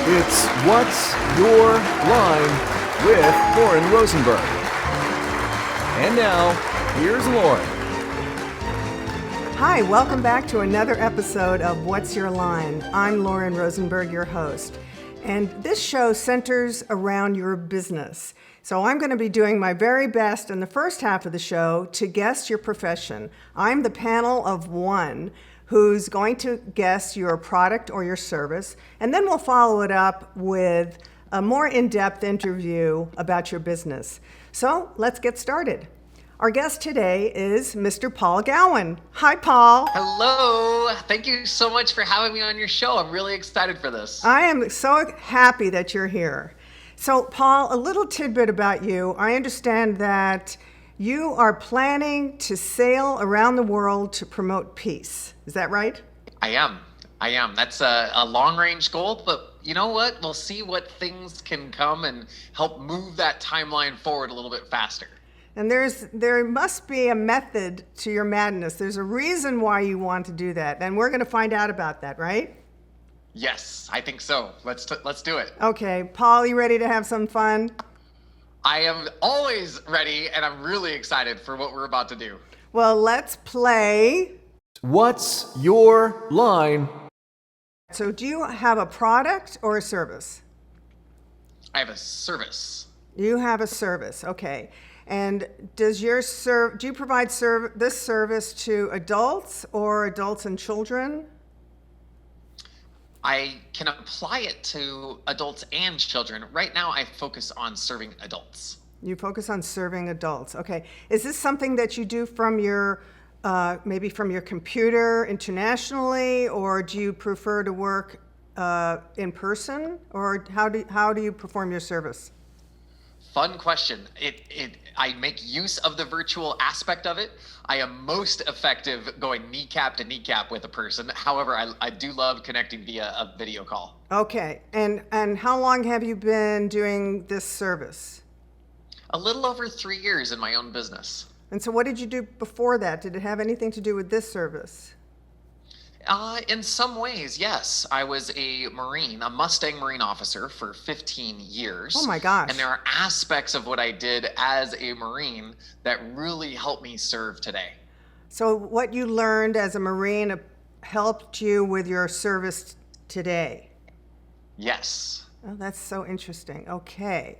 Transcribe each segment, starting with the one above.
It's What's Your Line with Lauren Rosenberg. And now, here's Lauren. Hi, welcome back to another episode of What's Your Line? I'm Lauren Rosenberg, your host. And this show centers around your business. So I'm going to be doing my very best in the first half of the show to guess your profession. I'm the panel of one who's going to guess your product or your service, and then we'll follow it up with a more in-depth interview about your business. So let's get started. Our guest today is Mr. Paul Gowin. Hi, Paul. Hello. Thank you so much for having me on your show. I'm really excited for this. I am so happy that you're here. So, Paul, a little tidbit about you. I understand that you are planning to sail around the world to promote peace. Is that right? I am. That's a long-range goal, but you know what? We'll see what things can come and help move that timeline forward a little bit faster. And there must be a method to your madness. There's a reason why you want to do that, and we're going to find out about that, right? Yes, I think so. Let's do it. Okay, Paul, you ready to have some fun? I am always ready, and I'm really excited for what we're about to do. Well, let's play. What's Your Line? So do you have a product or a service? I have a service. You have a service, okay. And do you provide this service to adults or adults and children? I can apply it to adults and children. Right now, I focus on serving adults. You focus on serving adults, okay. Is this something that you do from your, maybe from your computer internationally, or do you prefer to work in person, or how do you perform your service? Fun question. I make use of the virtual aspect of it. I am most effective going kneecap to kneecap with a person. However, I do love connecting via a video call. Okay, and how long have you been doing this service? A little over 3 years in my own business. And so what did you do before that? Did it have anything to do with this service? In some ways, yes. I was a Mustang Marine officer for 15 years. Oh my gosh. And there are aspects of what I did as a Marine that really helped me serve today. So what you learned as a Marine helped you with your service today? Yes. Oh, that's so interesting. Okay.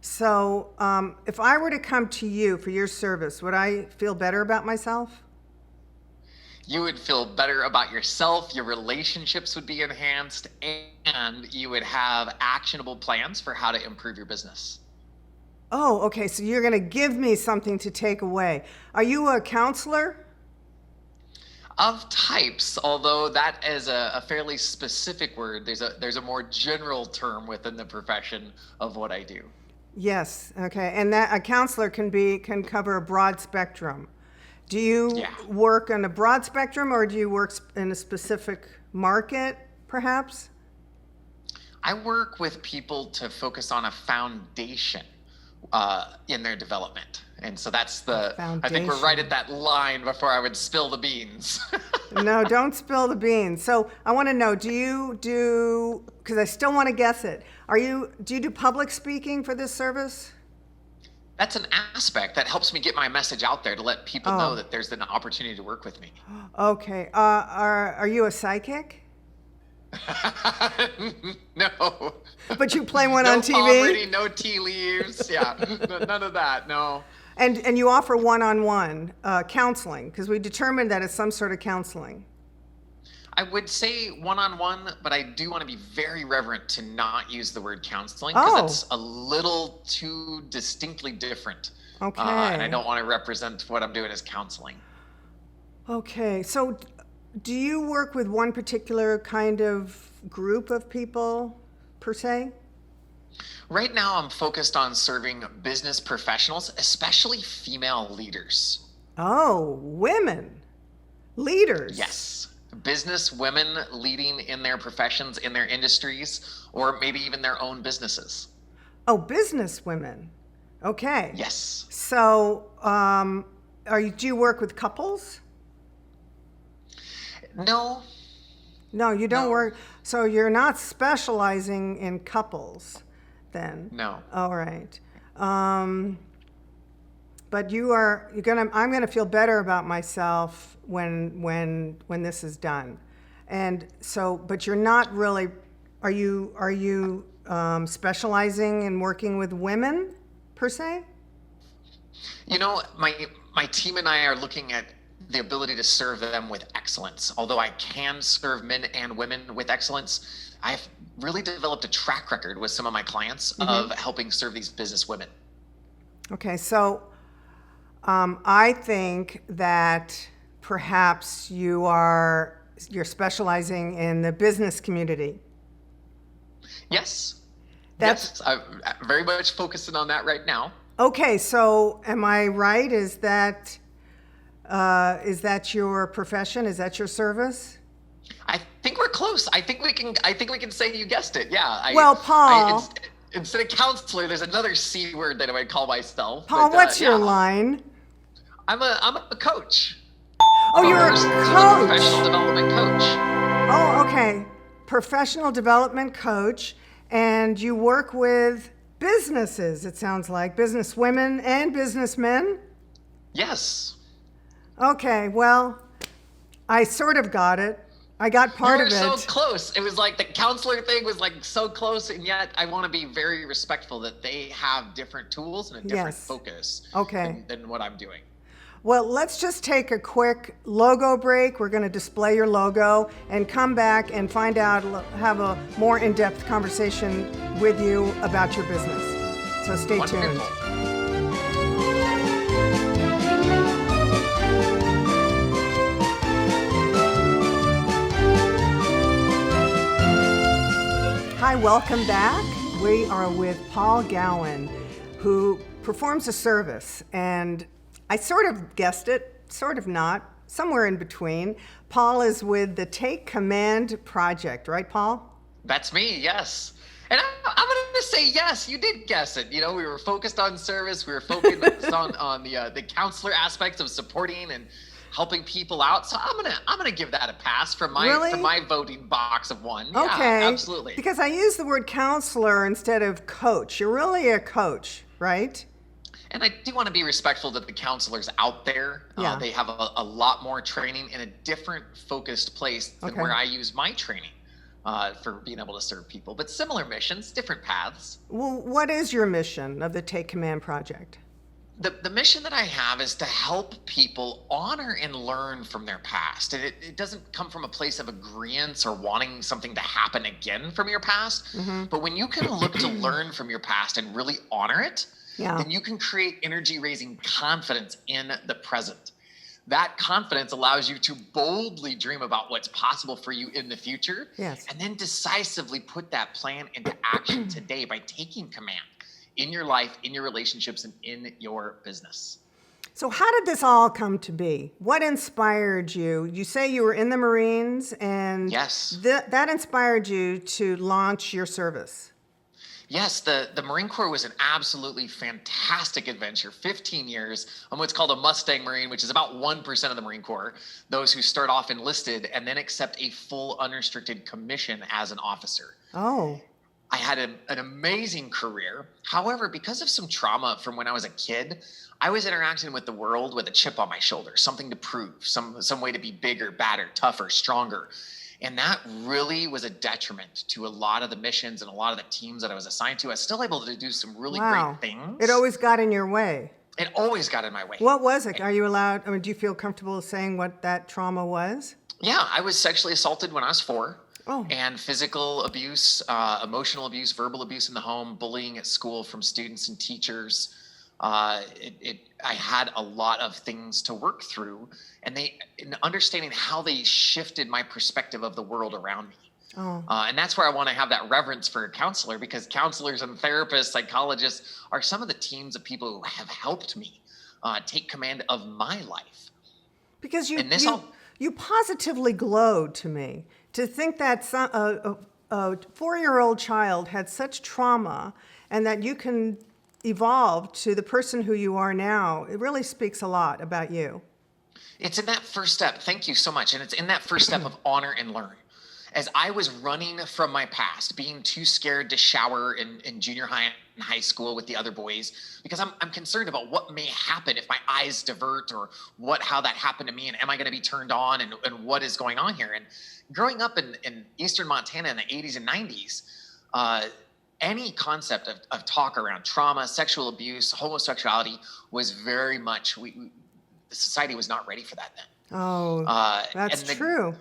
So if I were to come to you for your service, would I feel better about myself? You would feel better about yourself, your relationships would be enhanced, and you would have actionable plans for how to improve your business. Oh, okay. So you're going to give me something to take away. Are you a counselor? Of types, although that is a fairly specific word. There's a more general term within the profession of what I do. Yes. Okay. And that a counselor can cover a broad spectrum. Do you work on a broad spectrum, or do you work in a specific market, perhaps? I work with people to focus on a foundation in their development. And so that's I think we're right at that line before I would spill the beans. No, don't spill the beans. So I want to know, because I still want to guess it, do you do public speaking for this service? That's an aspect that helps me get my message out there to let people know that there's an opportunity to work with me. Okay. Are you a psychic? No. But you play one no on TV? No palm reading, no tea leaves. Yeah, none of that, no. And you offer one-on-one counseling, because we determined that it's some sort of counseling. I would say one-on-one, but I do want to be very reverent to not use the word counseling, because it's a little too distinctly different. Okay. And I don't want to represent what I'm doing as counseling. Okay. So do you work with one particular kind of group of people, per se? Right now, I'm focused on serving business professionals, especially female leaders. Oh, women. Leaders. Yes. Business women leading in their professions, in their industries, or maybe even their own businesses. Oh, business women. Okay. Yes. So, do you work with couples? No, No, you don't No. work. So you're not specializing in couples then? No. All right. But I'm gonna feel better about myself when this is done. And so, but you're not really, are you specializing in working with women per se? My team and I are looking at the ability to serve them with excellence. Although I can serve men and women with excellence, I've really developed a track record with some of my clients of helping serve these business women. Okay, so I think that perhaps you're specializing in the business community. Yes. That's- yes. I'm very much focusing on that right now. Okay, so am I right? Is that your profession? Is that your service? I think we're close. I think we can say you guessed it. Yeah. Well, Paul. Instead of counselor, there's another C word that I would call myself. Paul, but, what's your yeah. line? I'm a coach. Oh, you're a coach. Professional development coach. Oh, okay. Professional development coach, and you work with businesses, it sounds like, business women and businessmen? Yes. Okay, well, I sort of got it. I got part of it. You were so close. It was like the counselor thing was like so close, and yet I want to be very respectful that they have different tools and a different Yes. focus than what I'm doing. Well, let's just take a quick logo break. We're going to display your logo and come back and find out, have a more in-depth conversation with you about your business. So stay tuned. Wonderful. Hi, welcome back. We are with Paul Gowin, who performs a service, and I sort of guessed it, sort of not, somewhere in between. Paul is with the Take Command Project, right, Paul? That's me, yes. And I'm going to say yes, you did guess it. We were focused on service. We were focused on the counselor aspects of supporting and helping people out. So I'm gonna give that a pass for my voting box of 1. Okay. Yeah, absolutely. Because I use the word counselor instead of coach. You're really a coach, right? And I do want to be respectful that the counselors out there, Yeah. they have a lot more training in a different focused place than Okay. where I use my training for being able to serve people. But similar missions, different paths. Well, what is your mission of the Take Command Project? The mission that I have is to help people honor and learn from their past. And it doesn't come from a place of agreeance or wanting something to happen again from your past. But when you can look to learn from your past and really honor it, then you can create energy-raising confidence in the present. That confidence allows you to boldly dream about what's possible for you in the future. Yes. And then decisively put that plan into action today by taking command in your life, in your relationships, and in your business. So how did this all come to be? What inspired you? You say you were in the Marines, and Yes. that inspired you to launch your service. Yes, the Marine Corps was an absolutely fantastic adventure. 15 years. I'm what's called a Mustang Marine, which is about 1% of the Marine Corps, those who start off enlisted and then accept a full unrestricted commission as an officer. Oh. I had an amazing career. However, because of some trauma from when I was a kid, I was interacting with the world with a chip on my shoulder, something to prove, some way to be bigger, badder, tougher, stronger. And that really was a detriment to a lot of the missions and a lot of the teams that I was assigned to. I was still able to do some really great things. It always got in your way. It always got in my way. What was it? Are you allowed? I mean, do you feel comfortable saying what that trauma was? Yeah, I was sexually assaulted when I was 4. Oh. And physical abuse, emotional abuse, verbal abuse in the home, bullying at school from students and teachers. I had a lot of things to work through, and in understanding how they shifted my perspective of the world around me. Oh. And that's where I want to have that reverence for a counselor, because counselors and therapists, psychologists are some of the teams of people who have helped me take command of my life. Because you positively glowed to me. To think that a 4-year-old child had such trauma and that you can evolve to the person who you are now, it really speaks a lot about you. It's in that first step. Thank you so much. And it's in that first step of honor and learn. as I was running from my past, being too scared to shower in junior high and high school with the other boys, because I'm concerned about what may happen if my eyes divert, or how that happened to me, and am I going to be turned on, and what is going on here. And growing up in eastern Montana in the 80s and 90s, any concept of talk around trauma, sexual abuse, homosexuality was very much, the society was not ready for that then. Oh, that's true.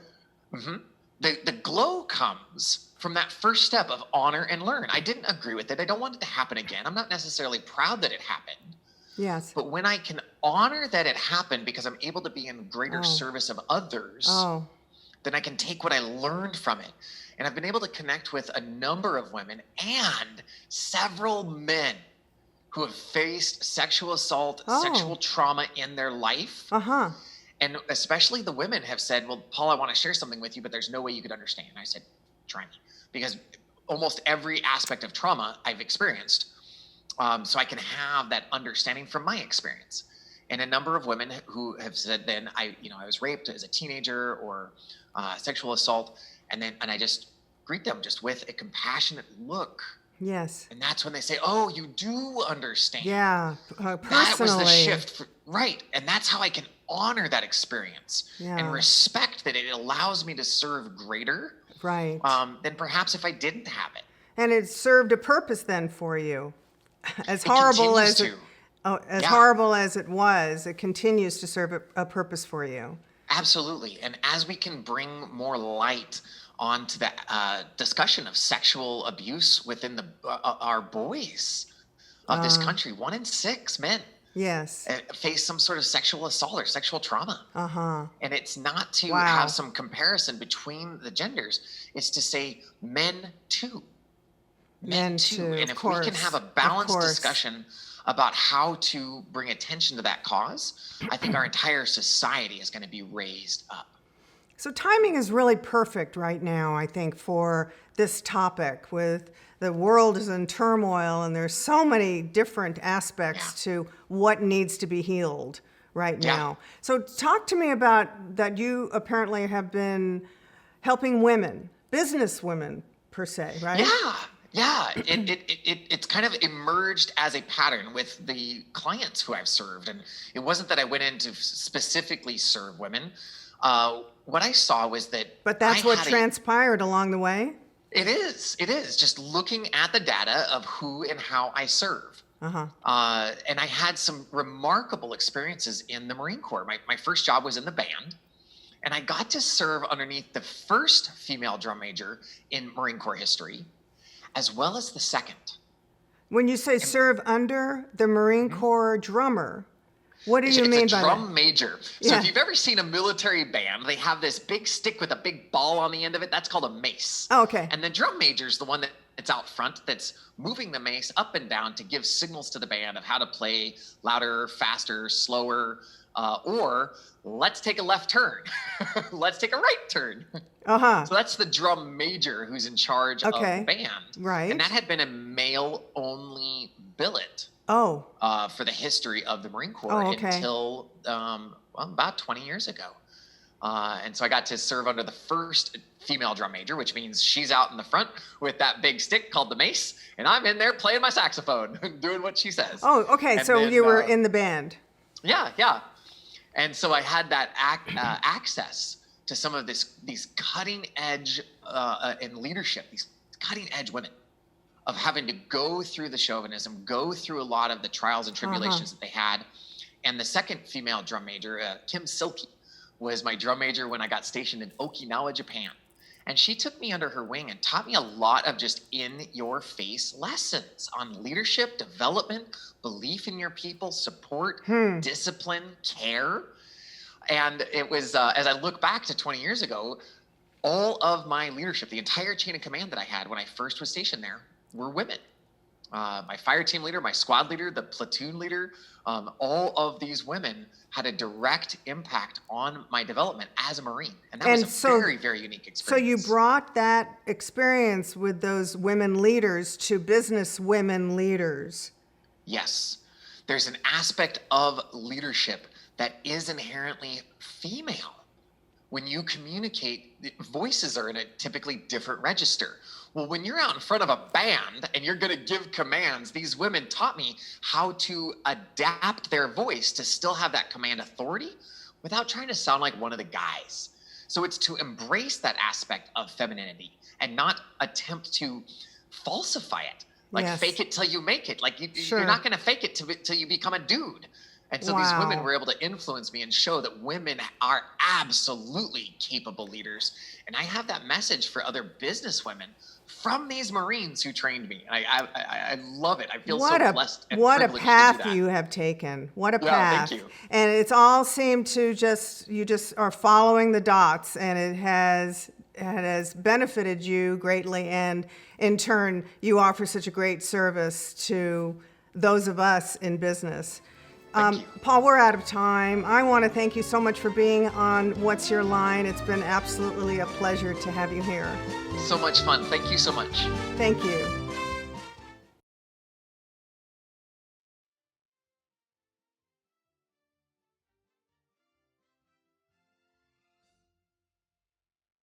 The glow comes from that first step of honor and learn. I didn't agree with it. I don't want it to happen again. I'm not necessarily proud that it happened. Yes. But when I can honor that it happened because I'm able to be in greater service of others, then I can take what I learned from it. And I've been able to connect with a number of women and several men who have faced sexual assault, sexual trauma in their life. And especially the women have said, well, Paul, I want to share something with you, but there's no way you could understand. And I said, try me. Because almost every aspect of trauma I've experienced. So I can have that understanding from my experience. And a number of women who have said, then I was raped as a teenager, or sexual assault. And I just greet them just with a compassionate look. Yes. And that's when they say, oh, you do understand. Yeah, personally. That was the shift. Right. And that's how I can honor that experience and respect that it allows me to serve greater than perhaps if I didn't have it. And it served a purpose then for you. As horrible as horrible as it was, it continues to serve a purpose for you. Absolutely. And as we can bring more light onto the discussion of sexual abuse within our boys of this country, 1 in 6 men face some sort of sexual assault or sexual trauma. And it's not to have some comparison between the genders. It's to say men too. Men too. And if we can have a balanced discussion about how to bring attention to that cause, I think our entire society is going to be raised up. So timing is really perfect right now, I think, for this topic. With the world is in turmoil, and there's so many different aspects to what needs to be healed right now. So talk to me about that. You apparently have been helping women, business women per se, right? Yeah, it's kind of emerged as a pattern with the clients who I've served. And it wasn't that I went in to specifically serve women. What I saw was that. But that's what transpired along the way? It is. Just looking at the data of who and how I serve. And I had some remarkable experiences in the Marine Corps. My first job was in the band. And I got to serve underneath the first female drum major in Marine Corps history, as well as the second. When you say serve under the Marine Corps drummer, what do you mean by that? It's a drum major. So if you've ever seen a military band, they have this big stick with a big ball on the end of it. That's called a mace. Oh, okay. And the drum major is the one that's out front that's moving the mace up and down to give signals to the band of how to play louder, faster, slower, or let's take a left turn. Let's take a right turn. So that's the drum major who's in charge of the band. Right. And that had been a male-only billet. For the history of the Marine Corps until about 20 years ago. And so I got to serve under the first female drum major, which means she's out in the front with that big stick called the mace, and I'm in there playing my saxophone, doing what she says. And so then, you were in the band. Yeah. And so I had that access to some of these cutting edge in leadership, these cutting edge women, of having to go through the chauvinism, go through a lot of the trials and tribulations that they had. And the second female drum major, Kim Silky, was my drum major when I got stationed in Okinawa, Japan. And she took me under her wing and taught me a lot of just in-your-face lessons on leadership, development, belief in your people, support, discipline, care. And it was, as I look back to 20 years ago, all of my leadership, the entire chain of command that I had when I first was stationed there, were women. My fire team leader, my squad leader, the platoon leader, all of these women had a direct impact on my development as a Marine. And that was a very, very unique experience. So you brought that experience with those women leaders to business women leaders. Yes. There's an aspect of leadership that is inherently female. when you communicate, voices are in a typically different register. Well, when you're out in front of a band and you're going to give commands, these women taught me how to adapt their voice to still have that command authority without trying to sound like one of the guys. So it's to embrace that aspect of femininity and not attempt to falsify it. Like Yes. fake it till you make it. Like Sure. you're not going to fake it till you become a dude. And so these women were able to influence me and show that women are absolutely capable leaders. And I have that message for other business women from these Marines who trained me. I love it. I feel so blessed and what a privileged path to do that. you have taken. What a Yeah, path. thank you. And it's all seemed to you just are following the dots, and it has benefited you greatly, and in turn you offer such a great service to those of us in business. Thank you. Paul, we're out of time. I want to thank you so much for being on What's Your Line. It's been absolutely a pleasure to have you here. So much fun. Thank you so much. Thank you.